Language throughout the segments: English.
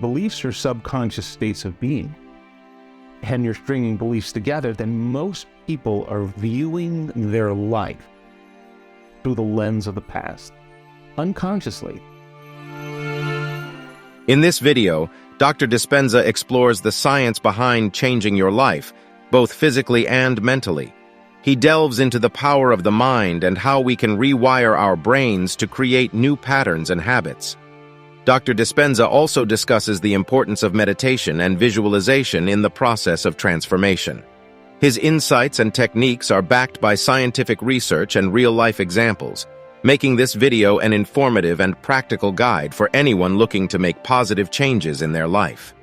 beliefs are subconscious states of being, and you're stringing beliefs together, then most people are viewing their life through the lens of the past, unconsciously. In this video, Dr. Dispenza explores the science behind changing your life, both physically and mentally. He delves into the power of the mind and how we can rewire our brains to create new patterns and habits. Dr. Dispenza also discusses the importance of meditation and visualization in the process of transformation. His insights and techniques are backed by scientific research and real-life examples, making this video an informative and practical guide for anyone looking to make positive changes in their life.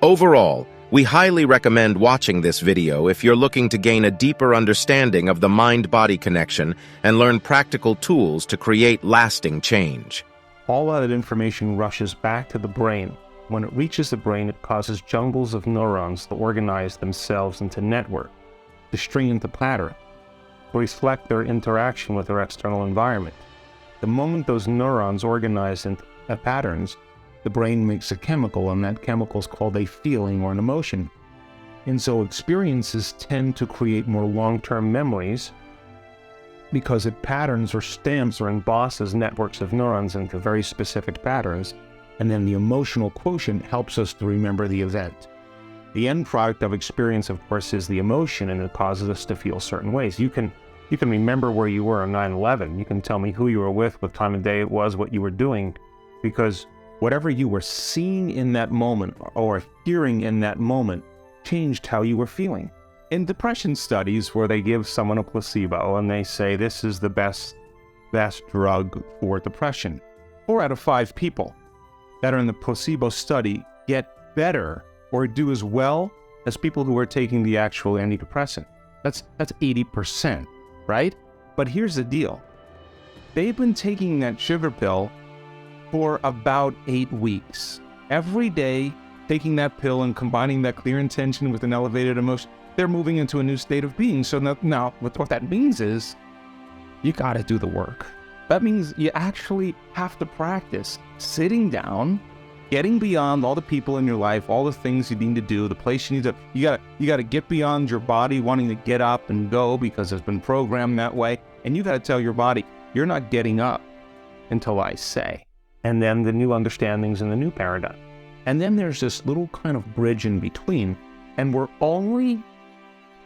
Overall, we highly recommend watching this video if you're looking to gain a deeper understanding of the mind-body connection and learn practical tools to create lasting change. All that information rushes back to the brain. When it reaches the brain, it causes jungles of neurons to organize themselves into network, to string into pattern, to reflect their interaction with their external environment. The moment those neurons organize into patterns, the brain makes a chemical, and that chemical is called a feeling or an emotion. And so experiences tend to create more long-term memories because it patterns or stamps or embosses networks of neurons into very specific patterns, and then the emotional quotient helps us to remember the event. The end product of experience, of course, is the emotion, and it causes us to feel certain ways. You can remember where you were on 9/11. You can tell me who you were with, what time of day it was, what you were doing, because whatever you were seeing in that moment or hearing in that moment changed how you were feeling. In depression studies where they give someone a placebo and they say this is the best drug for depression, 4 out of 5 people that are in the placebo study get better or do as well as people who are taking the actual antidepressant. That's 80%, right? But here's the deal. They've been taking that sugar pill for about 8 weeks. Every day, taking that pill and combining that clear intention with an elevated emotion, they're moving into a new state of being. So now what that means is you got to do the work. That means you actually have to practice sitting down, getting beyond all the people in your life, all the things you need to do, the place you need to, you got to get beyond your body wanting to get up and go because it's been programmed that way. And you got to tell your body, you're not getting up until I say. And then the new understandings and the new paradigm. And then there's this little kind of bridge in between, and we're only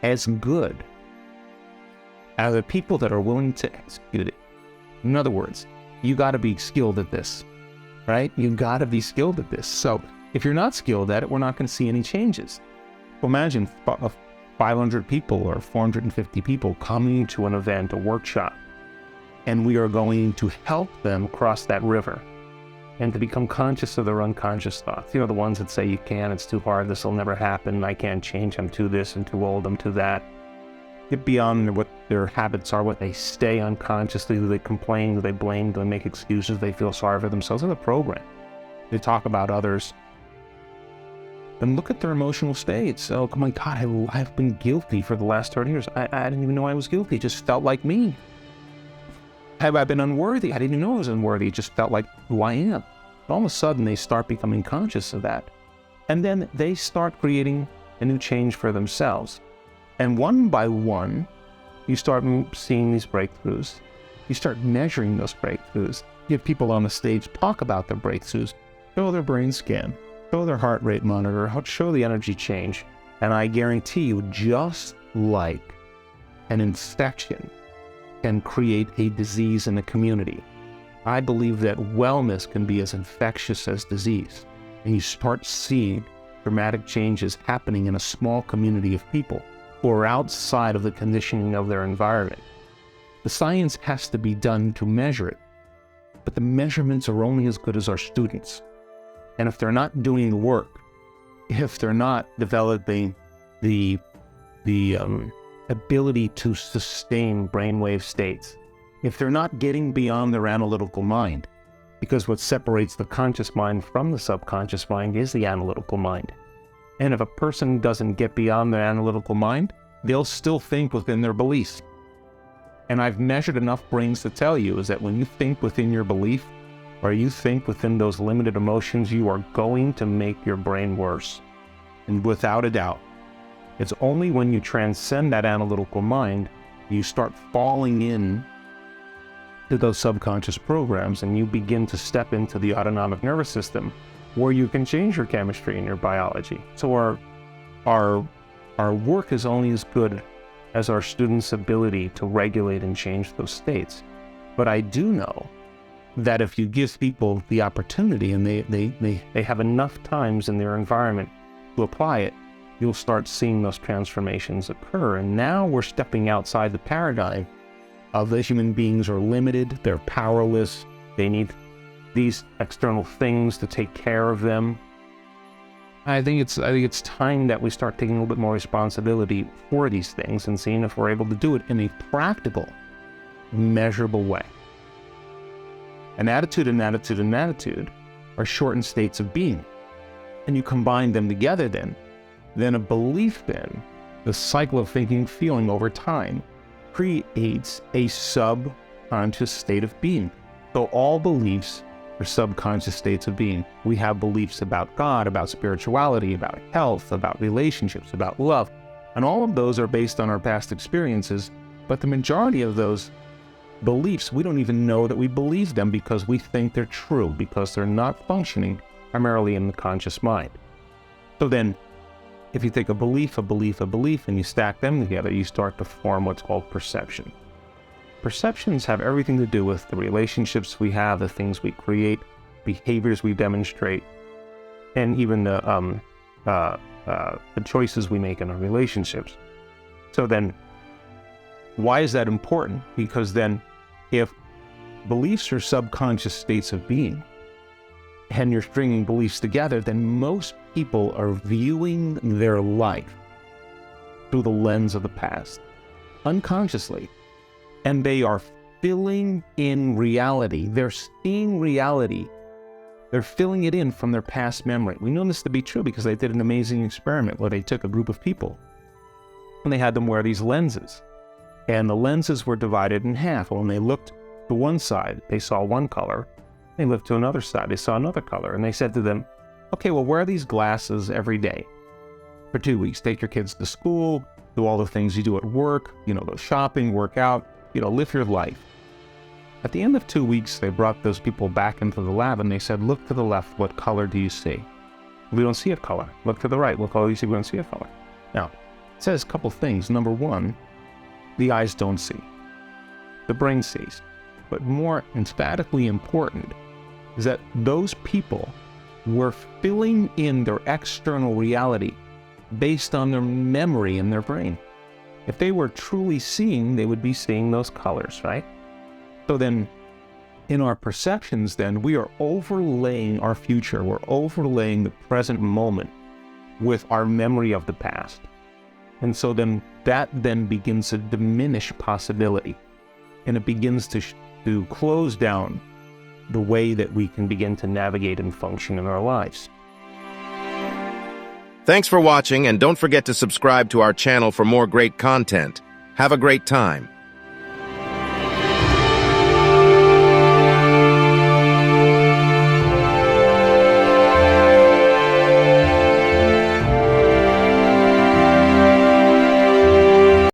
as good as the people that are willing to execute it. In other words, you got to be skilled at this, right? You got to be skilled at this. So if you're not skilled at it, we're not going to see any changes. Well, imagine 500 people or 450 people coming to an event, a workshop, and we are going to help them cross that river and to become conscious of their unconscious thoughts. You know, the ones that say you can't, it's too hard, this will never happen, I can't change, I'm too this, I'm too old, I'm too that. Get beyond what their habits are, what they stay unconsciously. Do they complain? Do they blame? Do they make excuses? Do they feel sorry for themselves? In the program, they talk about others. Then look at their emotional states. Oh my God, I've been guilty for the last 30 years. I didn't even know I was guilty. It just felt like me. Have I been unworthy? I didn't even know I was unworthy. It just felt like who I am. All of a sudden, they start becoming conscious of that. And then they start creating a new change for themselves. And one by one, you start seeing these breakthroughs. You start measuring those breakthroughs. You have people on the stage talk about their breakthroughs, show their brain scan, show their heart rate monitor, show the energy change. And I guarantee you, just like an infection can create a disease in a community, I believe that wellness can be as infectious as disease. And you start seeing dramatic changes happening in a small community of people who are outside of the conditioning of their environment. The science has to be done to measure it, but the measurements are only as good as our students. And if they're not doing the work, if they're not developing the ability to sustain brainwave states, if they're not getting beyond their analytical mind, because what separates the conscious mind from the subconscious mind is the analytical mind. And if a person doesn't get beyond their analytical mind, they'll still think within their beliefs. And I've measured enough brains to tell you is that when you think within your belief, or you think within those limited emotions, you are going to make your brain worse. And without a doubt, it's only when you transcend that analytical mind, you start falling in to those subconscious programs and you begin to step into the autonomic nervous system where you can change your chemistry and your biology. So our work is only as good as our students' ability to regulate and change those states. But I do know that if you give people the opportunity and they have enough times in their environment to apply it, you'll start seeing those transformations occur. And now we're stepping outside the paradigm of the human beings are limited, they're powerless, they need these external things to take care of them. I think it's time that we start taking a little bit more responsibility for these things and seeing if we're able to do it in a practical, measurable way. An attitude and attitude and attitude are shortened states of being. And you combine them together then a belief then, the cycle of thinking, feeling over time, creates a subconscious state of being. So all beliefs are subconscious states of being. We have beliefs about God, about spirituality, about health, about relationships, about love. And all of those are based on our past experiences. But the majority of those beliefs, we don't even know that we believe them because we think they're true, because they're not functioning primarily in the conscious mind. So then, if you take a belief, and you stack them together, you start to form what's called perception. Perceptions have everything to do with the relationships we have, the things we create, behaviors we demonstrate, and even the choices we make in our relationships. So then, why is that important? Because then, if beliefs are subconscious states of being, and you're stringing beliefs together, then most people are viewing their life through the lens of the past, unconsciously. And they are filling in reality. They're seeing reality. They're filling it in from their past memory. We know this to be true because they did an amazing experiment where they took a group of people and they had them wear these lenses. And the lenses were divided in half. When they looked to one side, they saw one color. They looked to another side, they saw another color. And they said to them, okay, well, wear these glasses every day for 2 weeks. Take your kids to school, do all the things you do at work, go shopping, work out, live your life. At the end of 2 weeks, they brought those people back into the lab and they said, look to the left, what color do you see? We don't see a color. Look to the right, what color do you see? We don't see a color. Now, it says a couple things. Number one, the eyes don't see. The brain sees. But more emphatically important is that those people were filling in their external reality based on their memory in their brain. If they were truly seeing, they would be seeing those colors, right? So then, in our perceptions then, we are overlaying our future, we're overlaying the present moment with our memory of the past. And so then, that then begins to diminish possibility. And it begins to close down the way that we can begin to navigate and function in our lives. Thanks for watching, and don't forget to subscribe to our channel for more great content. Have a great time.